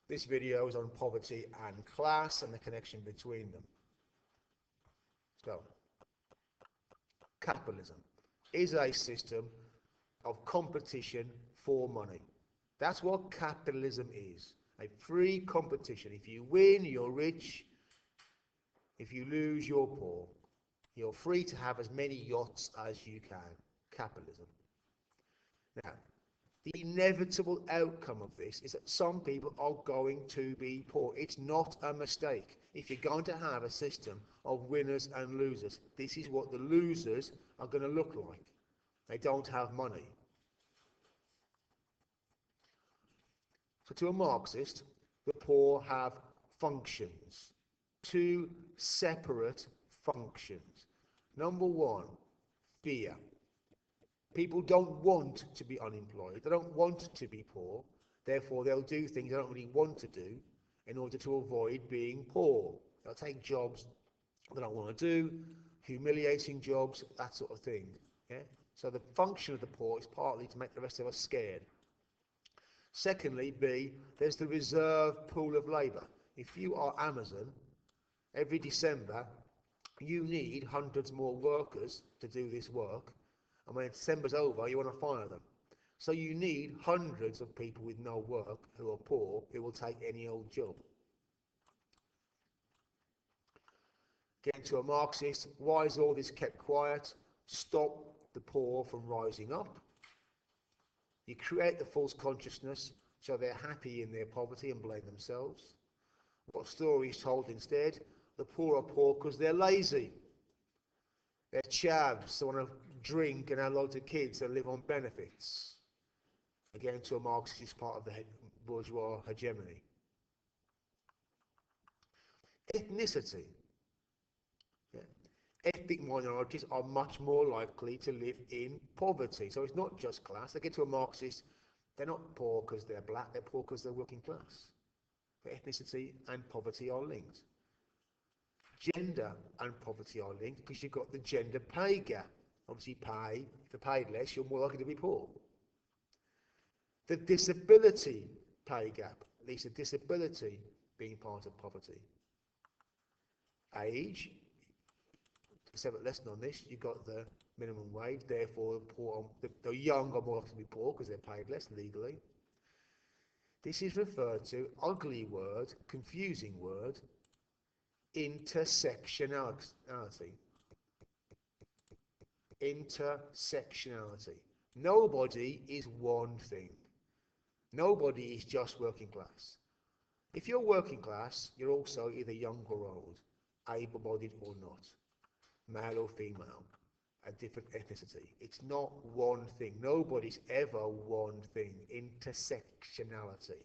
This video is on poverty and class and the connection between them. So, capitalism is a system of competition for money. That's what capitalism is. A free competition. If you win, you're rich. If you lose, you're poor. You're free to have as many yachts as you can. Capitalism. Now, the inevitable outcome of this is that some people are going to be poor. It's not a mistake. If you're going to have a system of winners and losers, this is what the losers are going to look like. They don't have money. So to a Marxist, the poor have functions. Two separate functions. Number one, fear. People don't want to be unemployed. They don't want to be poor. Therefore, they'll do things they don't really want to do in order to avoid being poor. They'll take jobs they don't want to do, humiliating jobs, that sort of thing. Yeah? So the function of the poor is partly to make the rest of us scared. Secondly, B, there's the reserve pool of labour. If you are Amazon, every December you need hundreds more workers to do this work, and when December's over, you want to fire them. So you need hundreds of people with no work who are poor who will take any old job. Getting to a Marxist, why is all this kept quiet? Stop the poor from rising up. You create the false consciousness so they're happy in their poverty and blame themselves. What story is told instead? The poor are poor because they're lazy. They're chavs, they want to drink and have loads of kids and live on benefits. Again, to a Marxist part of the bourgeois hegemony. Ethnicity. Yeah. Ethnic minorities are much more likely to live in poverty. So it's not just class. They get to a Marxist, they're not poor because they're black, they're poor because they're working class. But ethnicity and poverty are linked. Gender and poverty are linked because you've got the gender pay gap. Obviously, if you're paid less, you're more likely to be poor. The disability pay gap, at least the disability being part of poverty. Age, a separate lesson on this, you've got the minimum wage, therefore the young are more likely to be poor because they're paid less legally. This is referred to, ugly word, confusing word, intersectionality. Intersectionality. Nobody is one thing. Nobody is just working class. If you're working class, you're also either young or old, able-bodied or not, male or female, a different ethnicity. It's not one thing. Nobody's ever one thing. Intersectionality.